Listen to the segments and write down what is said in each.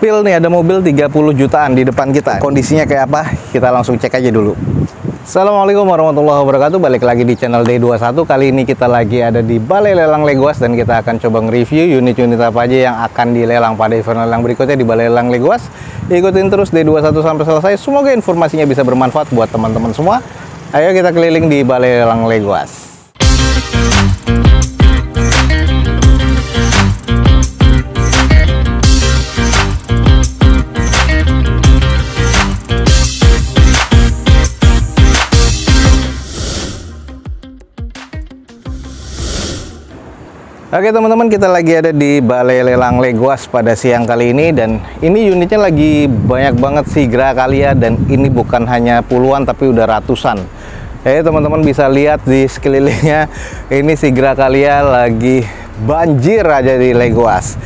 spill nih, ada mobil 30 jutaan di depan kita. Kondisinya kayak apa? Kita langsung cek aja dulu. Assalamualaikum warahmatullahi wabarakatuh. Balik lagi di channel D21. Kali ini kita lagi ada di Balai Lelang Legoas dan kita akan coba nge-review unit-unit apa aja yang akan dilelang pada event lelang berikutnya di Balai Lelang Legoas. Ikutin terus D21 sampai selesai. Semoga informasinya bisa bermanfaat buat teman-teman semua. Ayo kita keliling di Balai Lelang Legoas. Oke teman-teman, kita lagi ada di Balai Lelang Legoas pada siang kali ini. Dan ini unitnya lagi banyak banget Sigra Kalia. Dan ini bukan hanya puluhan tapi udah ratusan. Teman-teman bisa lihat di sekelilingnya. Ini Sigra Kalia lagi banjir aja di Legoas.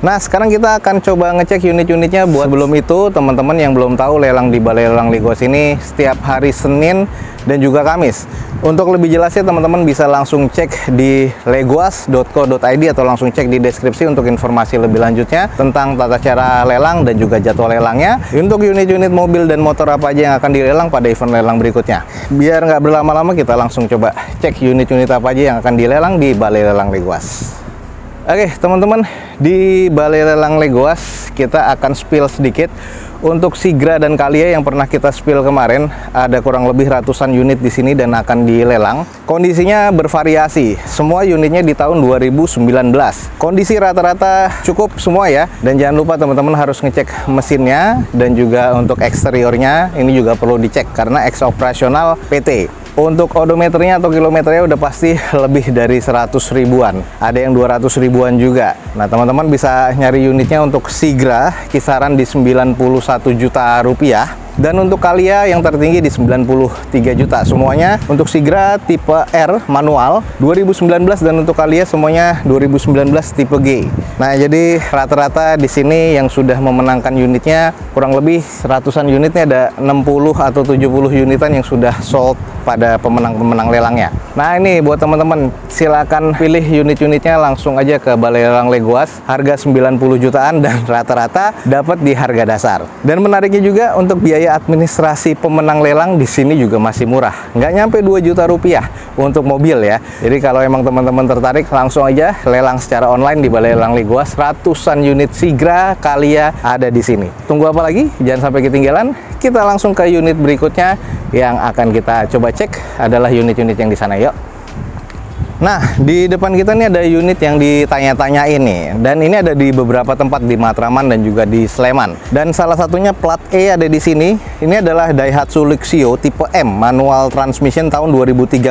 Nah sekarang kita akan coba ngecek unit-unitnya. Buat sebelum itu, teman-teman yang belum tahu, lelang di Balai Lelang Legoas ini setiap hari Senin dan juga Kamis. Untuk lebih jelasnya teman-teman bisa langsung cek di legoas.co.id atau langsung cek di deskripsi untuk informasi lebih lanjutnya tentang tata cara lelang dan juga jadwal lelangnya. Untuk unit-unit mobil dan motor apa aja yang akan dilelang pada event lelang berikutnya. Biar nggak berlama-lama, kita langsung coba cek unit-unit apa aja yang akan dilelang di Balai Lelang Legoas. Oke teman-teman, di Balai Lelang Legoas kita akan spill sedikit. Untuk Sigra dan Kalia yang pernah kita spill kemarin, ada kurang lebih ratusan unit di sini dan akan dilelang. Kondisinya bervariasi, semua unitnya di tahun 2019. Kondisi rata-rata cukup semua ya. Dan jangan lupa teman-teman harus ngecek mesinnya dan juga untuk eksteriornya ini juga perlu dicek karena ex operasional PT. Untuk odometernya atau kilometernya udah pasti lebih dari 100 ribuan. Ada yang 200 ribuan juga. Nah teman-teman bisa nyari unitnya untuk Sigra kisaran di 91 juta rupiah. Dan untuk Kalia yang tertinggi di 93 juta. Semuanya untuk Sigra tipe R manual 2019 dan untuk Kalia semuanya 2019 tipe G. Nah, jadi rata-rata di sini yang sudah memenangkan unitnya kurang lebih ratusan unitnya, ada 60 atau 70 unitan yang sudah sold pada pemenang-pemenang lelangnya. Nah, ini buat teman-teman, silakan pilih unit-unitnya langsung aja ke Balai Lelang Legoas. Harga 90 jutaan dan rata-rata dapat di harga dasar. Dan menariknya juga untuk biaya administrasi pemenang lelang di sini juga masih murah, nggak nyampe 2 juta rupiah untuk mobil ya. Jadi kalau emang teman-teman tertarik, langsung aja lelang secara online di Balai Lelang Legoas. Ratusan unit Sigra Kalia ada di sini. Tunggu apa lagi? Jangan sampai ketinggalan. Kita langsung ke unit berikutnya yang akan kita coba cek adalah unit-unit yang di sana. Yuk. Nah, di depan kita nih ada unit yang ditanya-tanyain nih. Dan ini ada di beberapa tempat di Matraman dan juga di Sleman. Dan salah satunya plat E ada di sini. Ini adalah Daihatsu Luxio tipe M, manual transmission tahun 2013.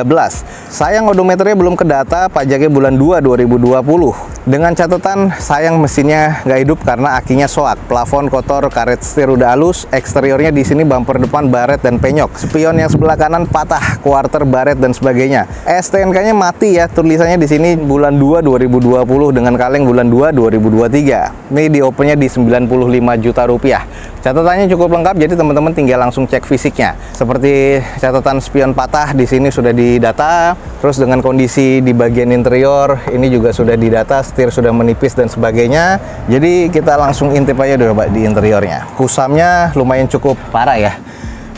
Sayang odometernya belum kedata, pajaknya bulan 2 2020. Dengan catatan sayang mesinnya nggak hidup karena akinya soak. Plafon kotor, karet setir udah halus, eksteriornya di sini bumper depan baret dan penyok. Spion yang sebelah kanan patah, quarter baret dan sebagainya. STNK-nya mati ya, tulisannya di sini bulan 2 2020 dengan kaleng bulan 2 2023. Ini di opennya di 95 juta rupiah. Catatannya cukup lengkap, jadi teman-teman tinggal langsung cek fisiknya. Seperti catatan spion patah di sini sudah didata, terus dengan kondisi di bagian interior ini juga sudah didata, setir sudah menipis dan sebagainya. Jadi kita langsung intip aja dulu di interiornya. Kusamnya lumayan cukup parah ya.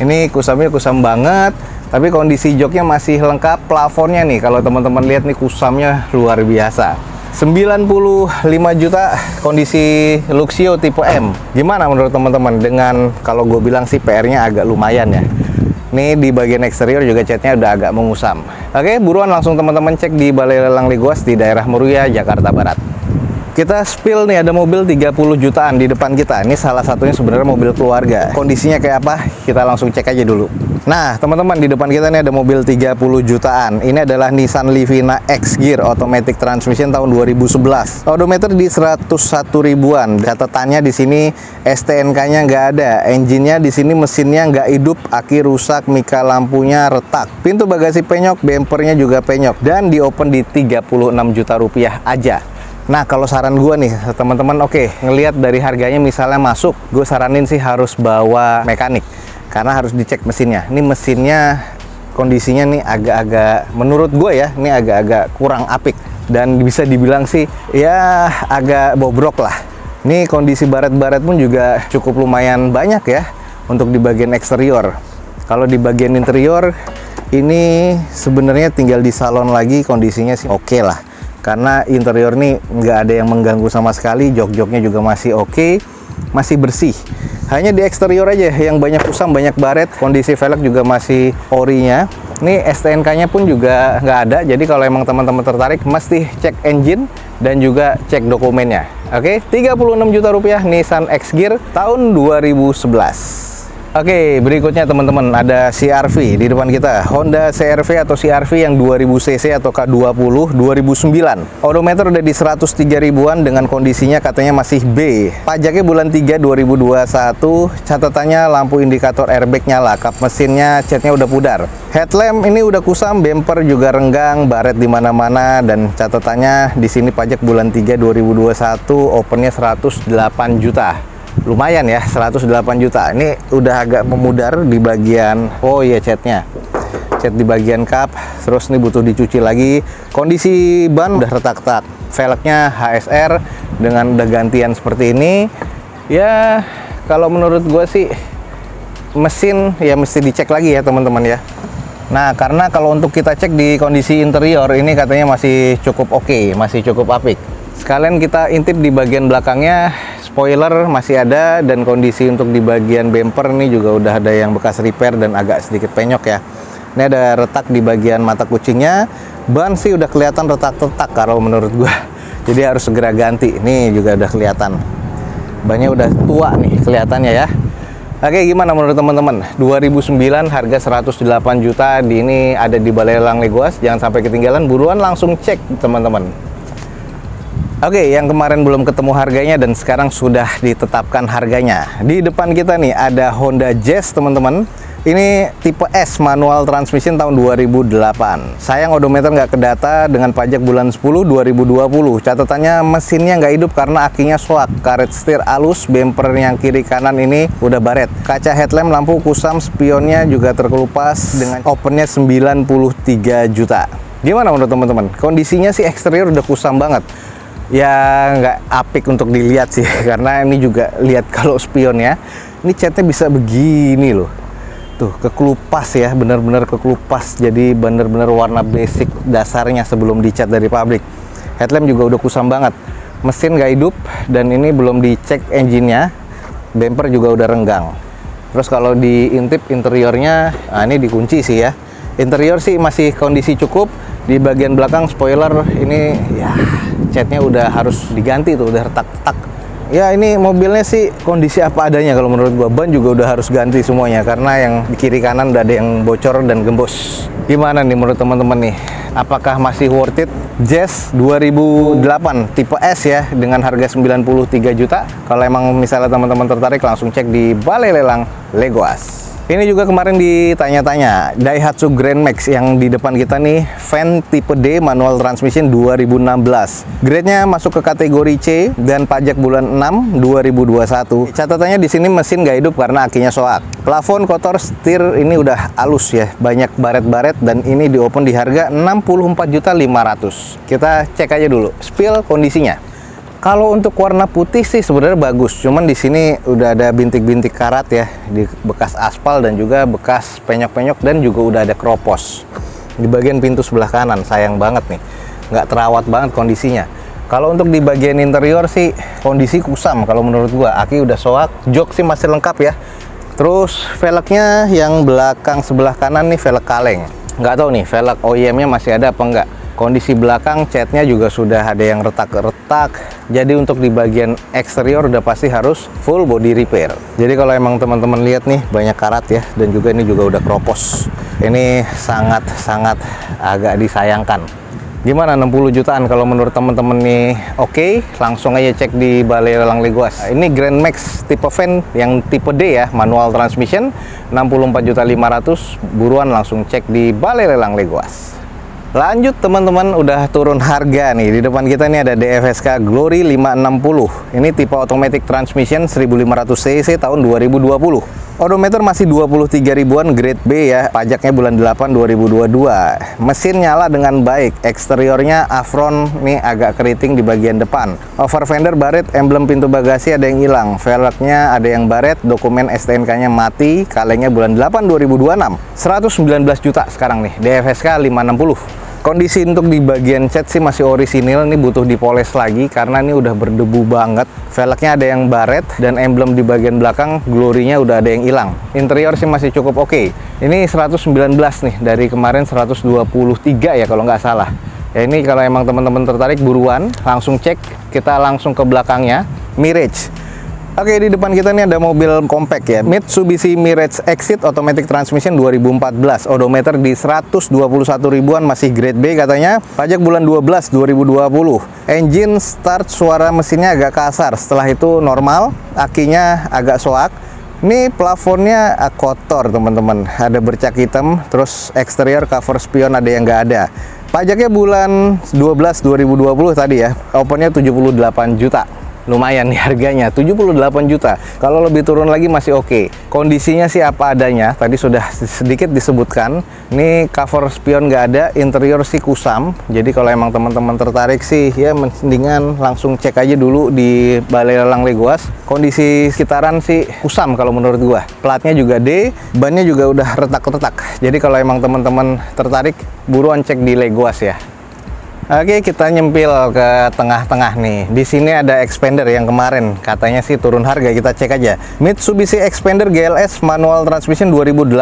Ini kusamnya kusam banget. Tapi kondisi joknya masih lengkap. Plafonnya nih, kalau teman-teman lihat nih, kusamnya luar biasa. 95 juta kondisi Luxio tipe M. Gimana menurut teman-teman dengan kalau gue bilang sih PR-nya agak lumayan ya. Ini di bagian eksterior juga catnya udah agak mengusam. Oke, buruan langsung teman-teman cek di Balai Lelang Legoas di daerah Meruya, Jakarta Barat. Kita spill nih, ada mobil 30 jutaan di depan kita. Ini salah satunya sebenarnya mobil keluarga. Kondisinya kayak apa? Kita langsung cek aja dulu. Nah, teman-teman, di depan kita nih ada mobil 30 jutaan. Ini adalah Nissan Livina X Gear automatic transmission tahun 2011. Odometer di 101 ribuan. Catatannya di sini STNK-nya nggak ada. Engine-nya di sini mesinnya nggak hidup, aki rusak, mika lampunya retak. Pintu bagasi penyok, bempernya juga penyok. Dan di open di 36 juta rupiah aja. Nah, kalau saran gue nih teman-teman, oke, ngelihat dari harganya misalnya masuk, gue saranin sih harus bawa mekanik karena harus dicek mesinnya. Ini mesinnya kondisinya nih agak-agak, menurut gue ya, ini agak-agak kurang apik dan bisa dibilang sih ya agak bobrok lah. Ini kondisi baret-baret pun juga cukup lumayan banyak ya untuk di bagian eksterior. Kalau di bagian interior ini sebenarnya tinggal di salon lagi, kondisinya sih oke lah. Karena interior nih nggak ada yang mengganggu sama sekali, jok-joknya juga masih oke, masih bersih. Hanya di eksterior aja yang banyak kusam, banyak baret. Kondisi velg juga masih orinya. Ini STNK-nya pun juga nggak ada. Jadi kalau emang teman-teman tertarik, mesti cek engine dan juga cek dokumennya. Oke, 36 juta rupiah Nissan X-Gear tahun 2011. Oke, berikutnya teman-teman ada CR-V di depan kita. Honda CR-V atau CR-V yang 2000 cc atau K20 2009. Odometer udah di 103 ribuan dengan kondisinya katanya masih B. Pajaknya bulan 3 2021. Catatannya lampu indikator airbag nyala, kap mesinnya catnya udah pudar. Headlamp ini udah kusam, bumper juga renggang, baret di mana-mana, dan catatannya di sini pajak bulan 3 2021, opennya 108 juta. Lumayan ya, 108 juta. Ini udah agak memudar di bagian, oh iya, catnya. Cat di bagian kap, terus ini butuh dicuci lagi. Kondisi ban udah retak-retak. Velgnya HSR dengan udah gantian seperti ini. Ya, kalau menurut gue sih mesin ya mesti dicek lagi ya teman-teman ya. Nah, karena kalau untuk kita cek di kondisi interior ini katanya masih cukup oke, masih cukup apik. Sekalian kita intip di bagian belakangnya. Spoiler masih ada, dan kondisi untuk di bagian bumper ini juga udah ada yang bekas repair dan agak sedikit penyok ya. Ini ada retak di bagian mata kucingnya. Ban sih udah kelihatan retak-retak kalau menurut gua. Jadi harus segera ganti. Ini juga udah kelihatan. Bannya udah tua nih kelihatannya ya. Oke, gimana menurut teman-teman? 2009 harga 108 juta di ini ada di Balai Lelang Legoas. Jangan sampai ketinggalan, buruan langsung cek teman-teman. Oke, yang kemarin belum ketemu harganya dan sekarang sudah ditetapkan harganya. Di depan kita nih ada Honda Jazz teman-teman. Ini tipe S manual transmission tahun 2008. Sayang odometer nggak kedata dengan pajak bulan 10 2020. Catatannya mesinnya nggak hidup karena akinya soak. Karet setir halus, bumper yang kiri kanan ini udah baret. Kaca headlamp lampu kusam, spionnya juga terkelupas dengan opennya 93 juta. Gimana menurut teman-teman? Kondisinya sih eksterior udah kusam banget. Ya nggak apik untuk dilihat sih, karena ini juga lihat kalau spionnya ini catnya bisa begini loh, tuh kekelupas ya, bener-bener kekelupas. Jadi bener-bener warna basic dasarnya sebelum dicat dari pabrik. Headlamp juga udah kusam banget, mesin nggak hidup, dan ini belum dicek engine-nya. Bumper juga udah renggang. Terus kalau diintip interiornya, nah ini dikunci sih ya. Interior sih masih kondisi cukup. Di bagian belakang spoiler ini ya catnya udah harus diganti tuh, udah retak-retak. Ya ini mobilnya sih kondisi apa adanya kalau menurut gua. Ban juga udah harus ganti semuanya karena yang di kiri kanan udah ada yang bocor dan gembos. Gimana nih menurut teman-teman nih? Apakah masih worth it? Jazz 2008 tipe S ya dengan harga 93 juta. Kalau emang misalnya teman-teman tertarik langsung cek di Balai Lelang Legoas. Ini juga kemarin ditanya-tanya, Daihatsu Grand Max yang di depan kita nih, van tipe D manual transmission 2016. Grade-nya masuk ke kategori C dan pajak bulan 6 2021. Catatannya di sini mesin nggak hidup karena akinya soak. Plafon kotor, setir ini udah halus ya, banyak baret-baret, dan ini di open di harga 64.500.000. Kita cek aja dulu spill kondisinya. Kalau untuk warna putih sih sebenarnya bagus, cuman di sini udah ada bintik-bintik karat ya, di bekas aspal dan juga bekas penyok-penyok, dan juga udah ada kropos di bagian pintu sebelah kanan. Sayang banget nih, nggak terawat banget kondisinya. Kalau untuk di bagian interior sih kondisi kusam kalau menurut gua. Aki udah soak, jok sih masih lengkap ya. Terus velgnya yang belakang sebelah kanan nih velg kaleng. Nggak tahu nih velg OEM-nya masih ada apa enggak. Kondisi belakang catnya juga sudah ada yang retak-retak. Jadi untuk di bagian eksterior udah pasti harus full body repair. Jadi kalau emang teman-teman lihat nih banyak karat ya, dan juga ini juga udah kropos. Ini sangat-sangat agak disayangkan. Gimana 60 jutaan kalau menurut teman-teman nih? Oke, langsung aja cek di Balai Lelang Legoas. Ini Grand Max tipe van yang tipe D ya, manual transmission 64.500.000. Buruan langsung cek di Balai Lelang Legoas. Lanjut teman-teman, udah turun harga nih. Di depan kita ini ada DFSK Glory 560. Ini tipe automatic transmission 1500 cc tahun 2020. Odometer masih 23 ribuan grade B ya, pajaknya bulan 8 2022. Mesin nyala dengan baik, eksteriornya Avron nih agak keriting di bagian depan. Over fender baret, emblem pintu bagasi ada yang hilang, velgnya ada yang baret, dokumen STNK-nya mati, kalengnya bulan 8 2026. 119 juta sekarang nih, DFSK 560. Kondisi untuk di bagian cat sih masih orisinil, ini butuh dipoles lagi karena ini udah berdebu banget. Velgnya ada yang baret dan emblem di bagian belakang glory-nya udah ada yang hilang. Interior sih masih cukup oke. Ini 119 nih, dari kemarin 123 ya kalau nggak salah. Ya ini kalau emang teman-teman tertarik buruan, langsung cek, kita langsung ke belakangnya. Mirage. Oke, di depan kita nih ada mobil compact ya, Mitsubishi Mirage Exit Automatic Transmission 2014, odometer di 121 ribuan, masih grade B katanya, pajak bulan 12 2020. Engine start, suara mesinnya agak kasar, setelah itu normal, akinya agak soak. Ini plafonnya kotor teman-teman, ada bercak hitam, terus eksterior cover spion ada yang nggak ada. Pajaknya bulan 12 2020 tadi ya, opennya 78 juta. Lumayan nih harganya, 78 juta. Kalau lebih turun lagi masih oke. Kondisinya sih apa adanya, tadi sudah sedikit disebutkan. Ini cover spion nggak ada, interior sih kusam. Jadi kalau emang teman-teman tertarik sih ya mendingan langsung cek aja dulu di Balai Lelang Legoas. Kondisi sekitaran sih kusam kalau menurut gua. Platnya juga D, bannya juga udah retak-retak. Jadi kalau emang teman-teman tertarik, buruan cek di Legoas ya. Oke, kita nyempil ke tengah-tengah nih. Di sini ada Expander yang kemarin katanya sih turun harga, kita cek aja. Mitsubishi Expander GLS manual transmission 2018,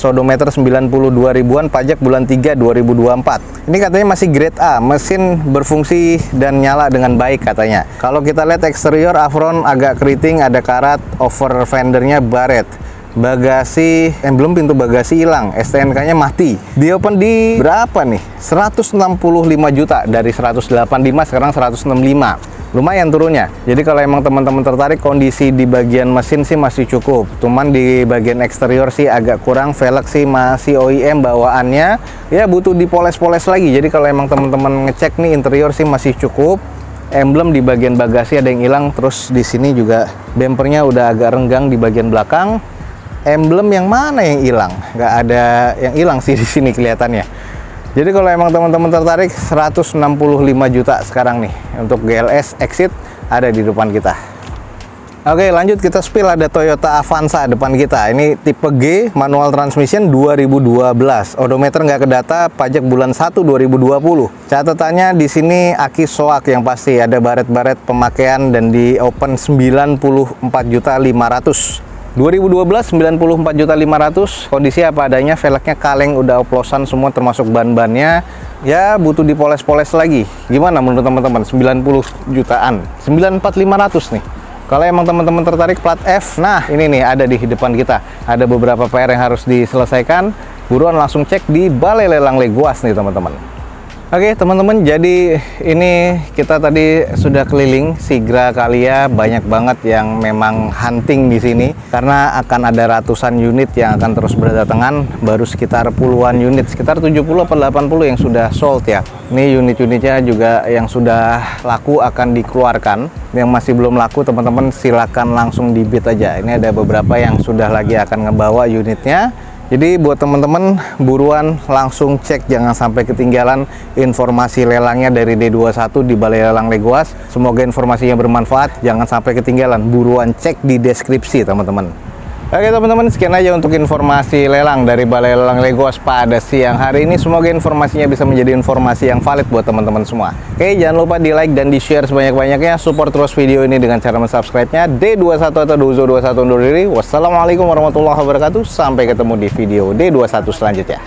odometer 92 ribuan, pajak bulan 3 2024. Ini katanya masih grade A, mesin berfungsi dan nyala dengan baik katanya. Kalau kita lihat eksterior Avron agak keriting, ada karat, over fendernya baret. Bagasi, emblem pintu bagasi hilang, STNK-nya mati. Di open di berapa nih? 165 juta, dari 185 sekarang 165. Lumayan turunnya. Jadi kalau emang teman-teman tertarik, kondisi di bagian mesin sih masih cukup. Cuman di bagian eksterior sih agak kurang, velg sih masih OEM bawaannya. Ya butuh dipoles-poles lagi. Jadi kalau emang teman-teman ngecek nih, interior sih masih cukup. Emblem di bagian bagasi ada yang hilang, terus di sini juga bempernya udah agak renggang di bagian belakang. Emblem yang mana yang hilang? Nggak ada yang hilang sih di sini kelihatannya. Jadi kalau emang teman-teman tertarik, 165 juta sekarang nih untuk GLS Exit ada di depan kita. Oke, lanjut kita spill, ada Toyota Avanza depan kita. Ini tipe G, manual transmission 2012. Odometer nggak kedata, pajak bulan 1 2020. Catatannya di sini aki soak yang pasti, ada baret-baret pemakaian dan di open 94.500.000. 2012 94.500.000, kondisi apa adanya, velgnya kaleng udah oplosan semua termasuk ban-bannya. Ya butuh dipoles-poles lagi. Gimana menurut teman-teman? 90 jutaan, 94.500 nih. Kalau emang teman-teman tertarik plat F, nah ini nih ada di depan kita. Ada beberapa PR yang harus diselesaikan. Buruan langsung cek di Balai Lelang Legoas nih teman-teman. Oke teman-teman, jadi ini kita tadi sudah keliling Sigra Kalia, banyak banget yang memang hunting di sini karena akan ada ratusan unit yang akan terus berdatangan, baru sekitar puluhan unit, sekitar 70 atau 80 yang sudah sold ya. Ini unit-unitnya juga yang sudah laku akan dikeluarkan, yang masih belum laku teman-teman silakan langsung di bid aja. Ini ada beberapa yang sudah lagi akan ngebawa unitnya. Jadi buat teman-teman buruan langsung cek, jangan sampai ketinggalan informasi lelangnya dari D21 di Balai Lelang Legoas. Semoga informasinya bermanfaat, jangan sampai ketinggalan, buruan cek di deskripsi teman-teman. Oke teman-teman, sekian aja untuk informasi lelang dari Balai Lelang Legoas pada siang hari ini. Semoga informasinya bisa menjadi informasi yang valid buat teman-teman semua. Oke, jangan lupa di like dan di share sebanyak-banyaknya. Support terus video ini dengan cara subscribe-nya. D21 atau Dozo21 undur diri. Wassalamualaikum warahmatullahi wabarakatuh. Sampai ketemu di video D21 selanjutnya.